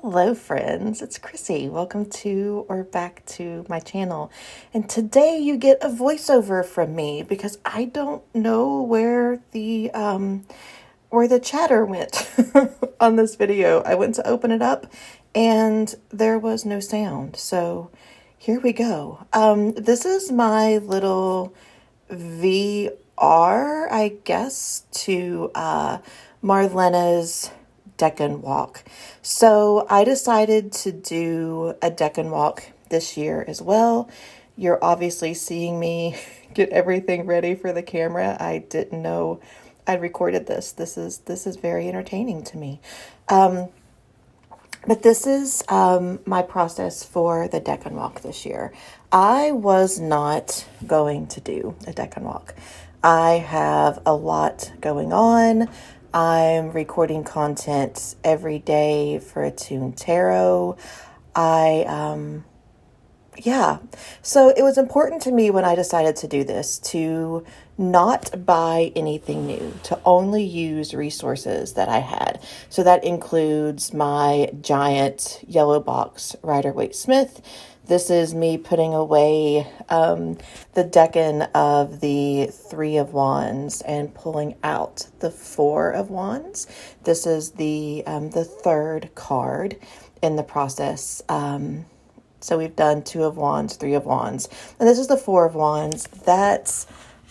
Hello friends, it's Chrissy. Welcome to or back to my channel. And today you get a voiceover from me because I don't know where the chatter went on this video. I went to open it up and there was no sound. So here we go. This is my little VR, I guess, to Marlena's Decan Walk. So I decided to do a Decan Walk this year as well. You're obviously seeing me get everything ready for the camera. I didn't know I'd recorded this. This is very entertaining to me. But this is my process for the Decan Walk this year. I was not going to do a Decan Walk. I have a lot going on. I'm recording content every day for Attune Tarot. So it was important to me when I decided to do this to not buy anything new, to only use resources that I had. So that includes my giant yellow box Rider-Waite-Smith. This is me putting away the Decan of the Three of Wands and pulling out the Four of Wands. This is the third card in the process. So we've done Two of Wands, Three of Wands, and this is the Four of Wands. That's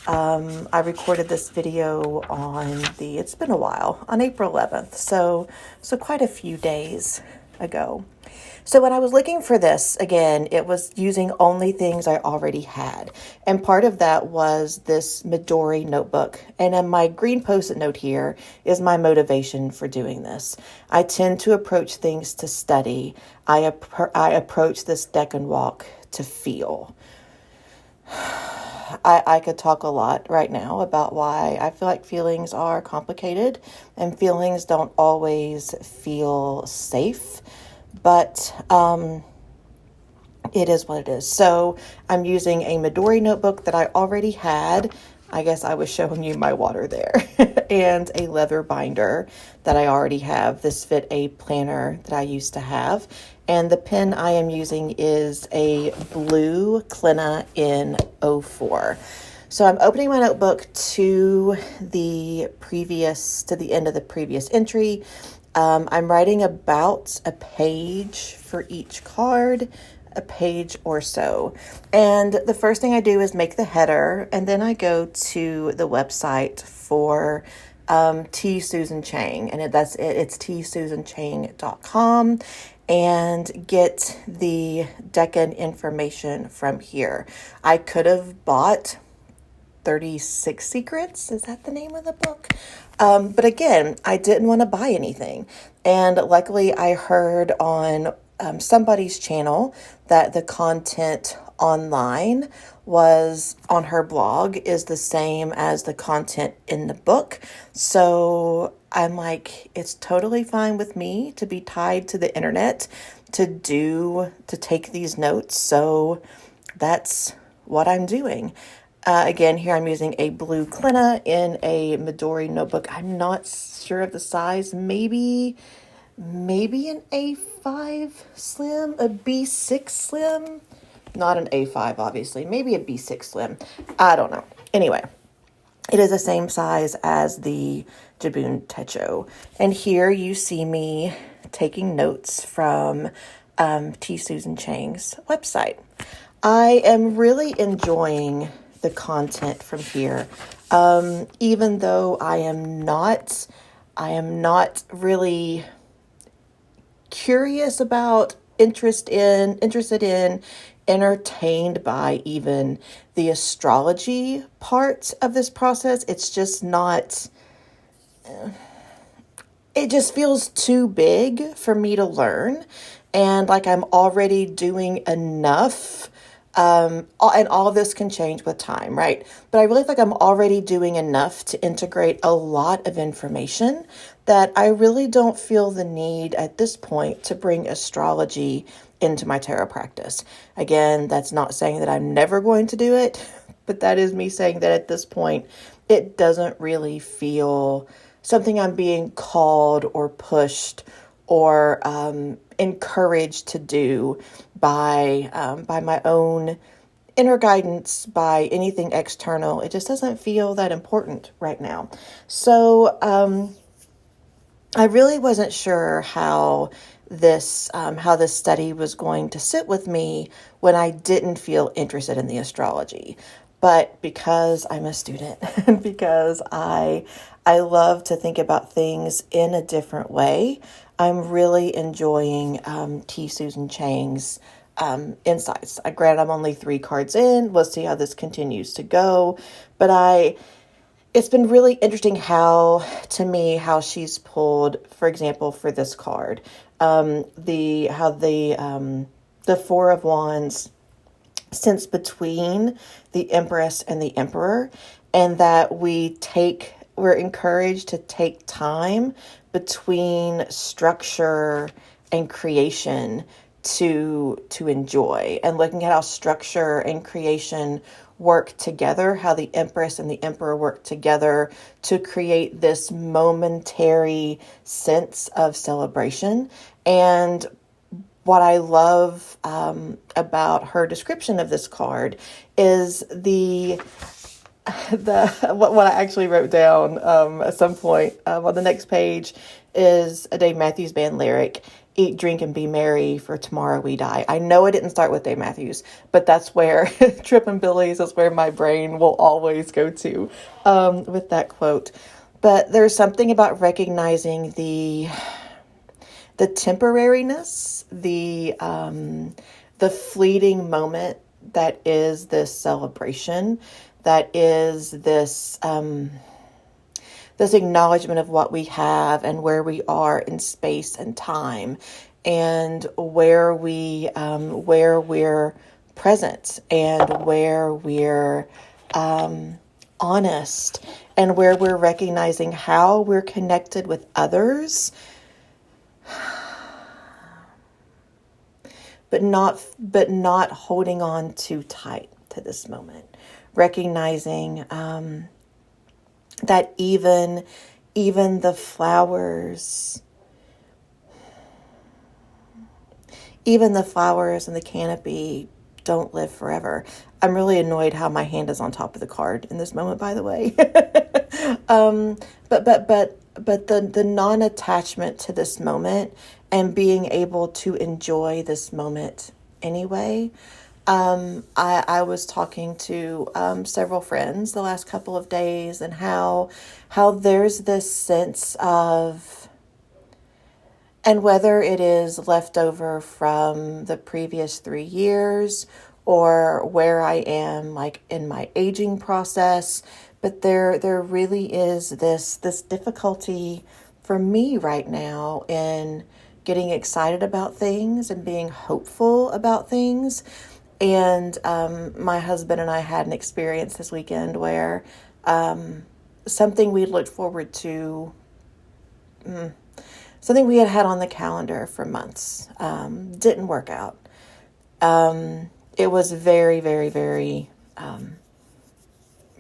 I recorded this video it's been a while, on April 11th. So quite a few days ago. So when I was looking for this, again, it was using only things I already had. And part of that was this Midori notebook. And then my green Post-it note here is my motivation for doing this. I tend to approach things to study. I approach this Decan Walk to feel. I could talk a lot right now about why I feel like feelings are complicated and feelings don't always feel safe. But it is what it is. So I'm using a Midori notebook that I already had. I guess I was showing you my water there. And a leather binder that I already have. This fit a planner that I used to have. And the pen I am using is a blue Clina in 04. So I'm opening my notebook to the end of the previous entry. I'm writing about a page for each card, a page or so. And the first thing I do is make the header, and then I go to the website for T. Susan Chang, and it's tsusanchang.com, and get the Decan information from here. I could have bought 36 Secrets. Is that the name of the book? But again, I didn't want to buy anything. And luckily I heard on somebody's channel that the content online was on her blog is the same as the content in the book. So I'm like, it's totally fine with me to be tied to the internet to take these notes. So that's what I'm doing. Again, here I'm using a blue Clina in a Midori notebook. I'm not sure of the size. Maybe an A5 slim, a B6 slim. Not an A5, obviously. Maybe a B6 slim. I don't know. Anyway, it is the same size as the Jabun Techo. And here you see me taking notes from T. Susan Chang's website. I am really enjoying the content from here. Even though I am not really curious about, interested in, entertained by even the astrology part of this process. It's just not, it just feels too big for me to learn. And like I'm already doing enough. And all of this can change with time, right? But I really feel like I'm already doing enough to integrate a lot of information that I really don't feel the need at this point to bring astrology into my tarot practice. Again, that's not saying that I'm never going to do it, but that is me saying that at this point, it doesn't really feel something I'm being called or pushed or encouraged to do by my own inner guidance, by anything external. It just doesn't feel that important right now. So I really wasn't sure how this study was going to sit with me when I didn't feel interested in the astrology. But because I'm a student and because I love to think about things in a different way, I'm really enjoying T. Susan Chang's insights. Granted, I'm only 3 cards in. We'll see how this continues to go. But it's been really interesting how she's pulled, for example, for this card, the Four of Wands sits between the Empress and the Emperor, and that we're encouraged to take time between structure and creation to enjoy, and looking at how structure and creation work together, how the Empress and the Emperor work together to create this momentary sense of celebration. And what I love about her description of this card is what I actually wrote down at some point on the next page is a Dave Matthews Band lyric: "Eat, drink, and be merry, for tomorrow we die." I know I didn't start with Dave Matthews, but that's where Trippin' Billy's is where my brain will always go to with that quote. But there's something about recognizing the temporariness, the fleeting moment that is this celebration, that is this acknowledgement of what we have and where we are in space and time, and where we're present, and where we're honest, and where we're recognizing how we're connected with others, but not holding on too tight to this moment. Recognizing that even the flowers, and the canopy don't live forever. I'm really annoyed how my hand is on top of the card in this moment, by the way. But the non-attachment to this moment and being able to enjoy this moment anyway. I was talking to several friends the last couple of days, and how there's this sense of, and whether it is left over from the previous 3 years or where I am like in my aging process, but there really is this difficulty for me right now in getting excited about things and being hopeful about things. And my husband and I had an experience this weekend where something we looked forward to, something we had on the calendar for months, didn't work out. It was very, very, very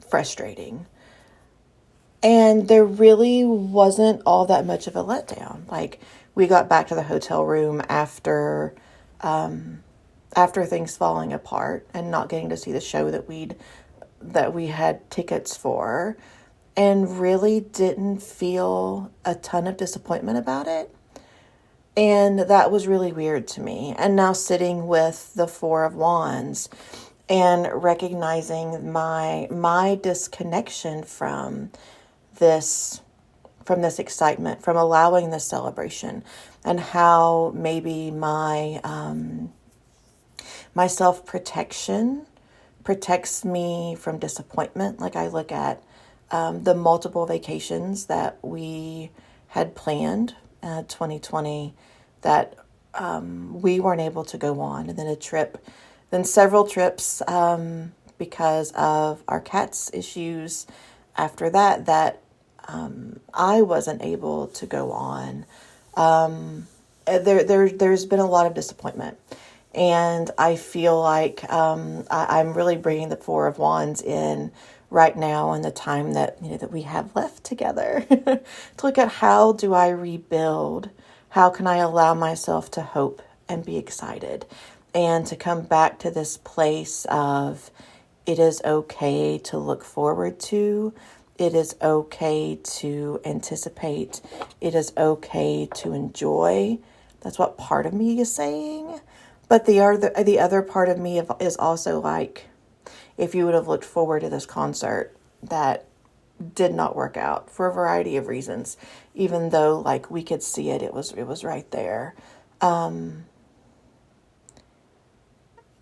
frustrating. And there really wasn't all that much of a letdown. Like, we got back to the hotel room after things falling apart and not getting to see the show that we had tickets for, and really didn't feel a ton of disappointment about it. And that was really weird to me. And now sitting with the Four of Wands and recognizing my disconnection from this excitement, from allowing this celebration, and how maybe my self-protection protects me from disappointment. Like, I look at the multiple vacations that we had planned 2020 that we weren't able to go on, and then several trips because of our cat's issues after that I wasn't able to go on. There's been a lot of disappointment. And I feel like I'm really bringing the Four of Wands in right now, in the time that that we have left together, to look at how do I rebuild? How can I allow myself to hope and be excited and to come back to this place of it is okay to look forward to, it is okay to anticipate, it is okay to enjoy. That's what part of me is saying. But the other part of me is also like, if you would have looked forward to this concert that did not work out for a variety of reasons, even though like we could see it, it was right there.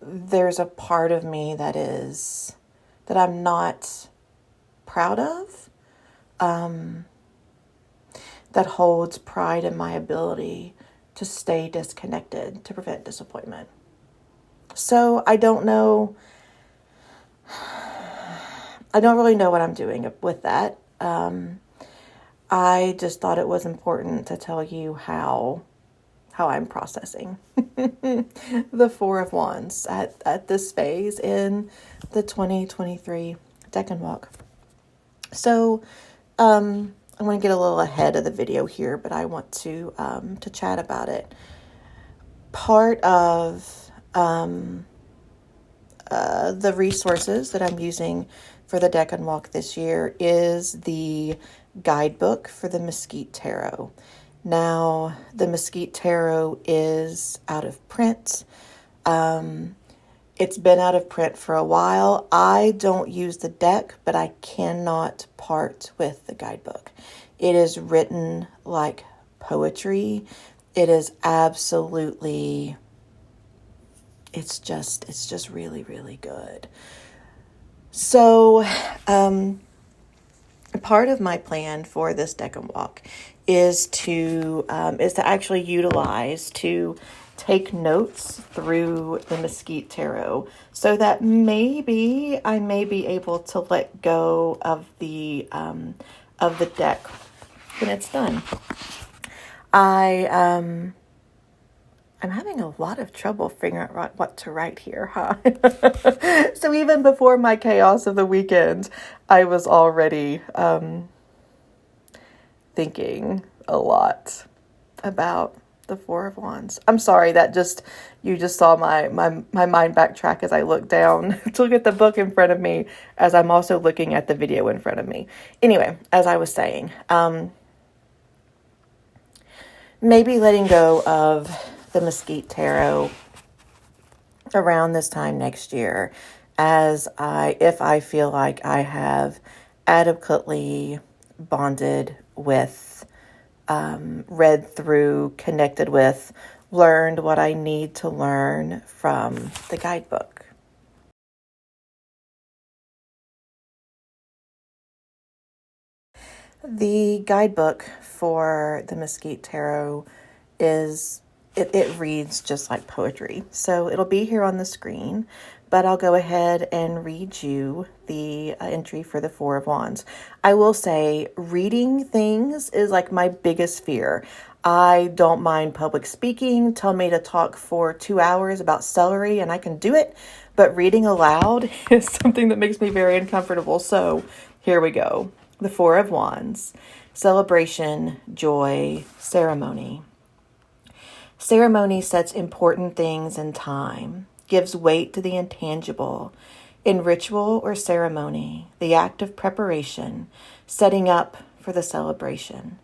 There's a part of me that I'm not proud of, that holds pride in my ability to stay disconnected to prevent disappointment. So I don't really know what I'm doing with that. I just thought it was important to tell you how I'm processing the Four of Wands at this phase in the 2023 Decan Walk. So I'm going to get a little ahead of the video here, but I want to chat about it. Part of the resources that I'm using for the Decan Walk this year is the guidebook for the Mesquite Tarot. Now, the Mesquite Tarot is out of print. It's been out of print for a while. I don't use the deck, but I cannot part with the guidebook. It is written like poetry. It is absolutely, it's just really, really good. So, part of my plan for this Decan Walk is to actually utilize to take notes through the Mesquite Tarot, so that maybe I may be able to let go of the deck when it's done. I'm having a lot of trouble figuring out what to write here, huh? So even before my chaos of the weekend, I was already thinking a lot about the Four of Wands. I'm sorry, you just saw my mind backtrack as I looked down to look at the book in front of me, as I'm also looking at the video in front of me. Anyway, as I was saying, maybe letting go of the Mesquite Tarot around this time next year, if I feel like I have adequately bonded with, read through, connected with, learned what I need to learn from the guidebook. The guidebook for the Mesquite Tarot it reads just like poetry. So it'll be here on the screen, but I'll go ahead and read you the entry for the Four of Wands. I will say reading things is like my biggest fear. I don't mind public speaking. Tell me to talk for 2 hours about celery and I can do it. But reading aloud is something that makes me very uncomfortable. So here we go. The Four of Wands. Celebration, joy, ceremony. Ceremony sets important things in time, gives weight to the intangible. In ritual or ceremony, the act of preparation, setting up for the celebration.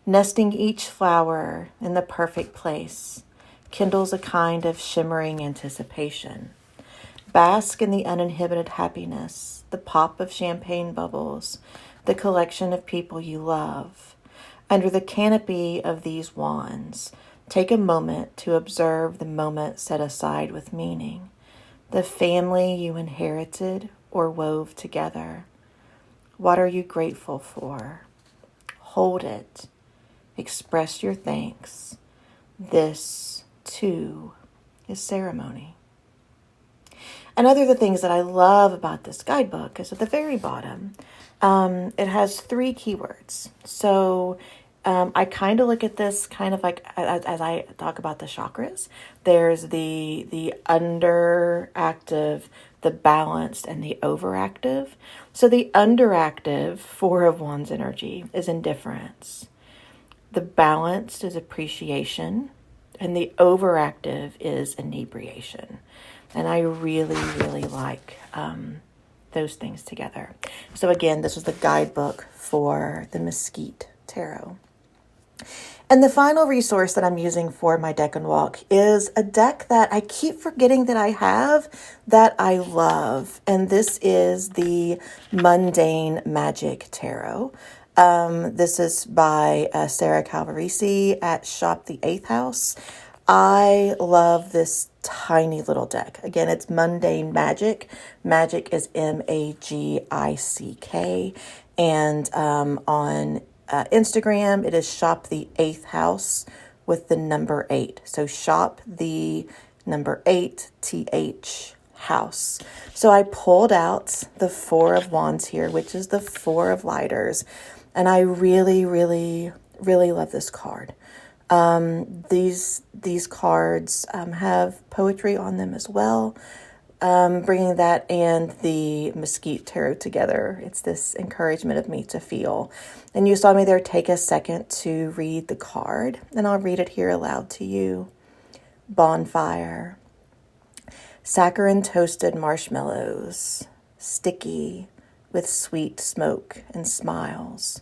Nesting each flower in the perfect place, kindles a kind of shimmering anticipation. Bask in the uninhibited happiness, the pop of champagne bubbles, the collection of people you love. Under the canopy of these wands, take a moment to observe the moment set aside with meaning, the family you inherited or wove together. What are you grateful for? Hold it. Express your thanks. This, too, is ceremony. Another of the things that I love about this guidebook is at the very bottom, it has 3 keywords. So I kind of look at this kind of like as I talk about the chakras. There's the underactive, the balanced, and the overactive. So the underactive Four of Wands energy is indifference. The balanced is appreciation, and the overactive is inebriation. And I really, really like those things together. So again, this was the guidebook for the Mesquite Tarot. And the final resource that I'm using for my Decan Walk is a deck that I keep forgetting that I have that I love. And this is the Mundane Magic Tarot. This is by Sarah Calvarisi at Shop the Eighth House. I love this tiny little deck. Again, it's Mundane Magic. Magic is Magick. And on Instagram, it is Shop the Eighth House with the number 8. So Shop the number 8, TH house. So I pulled out the Four of Wands here, which is the Four of Lighters. And I really, really, really love this card. These cards have poetry on them as well. Bringing that and the Mesquite Tarot together, it's this encouragement of me to feel. And you saw me there take a second to read the card, and I'll read it here aloud to you. Bonfire. Saccharine toasted marshmallows, sticky with sweet smoke and smiles.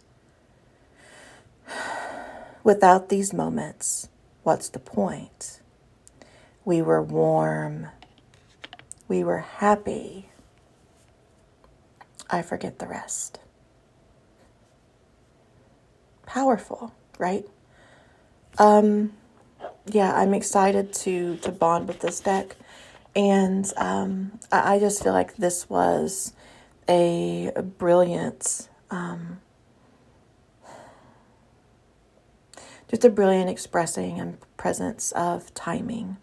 Without these moments, what's the point? We were warm. We were happy. I forget the rest. Powerful, right? Yeah, I'm excited to bond with this deck. And I just feel like this was a brilliant, just a brilliant expressing and presence of timing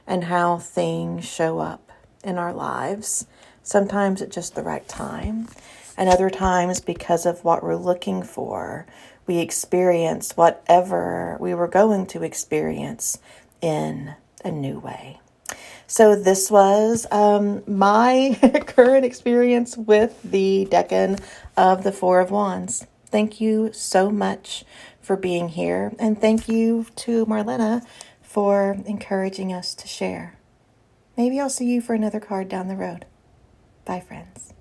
and how things show up in our lives. Sometimes at just the right time, and other times because of what we're looking for, we experience whatever we were going to experience in a new way. So this was my current experience with the Decan of the Four of Wands. Thank you so much for being here, and thank you to Marlena for encouraging us to share. Maybe I'll see you for another card down the road. Bye, friends.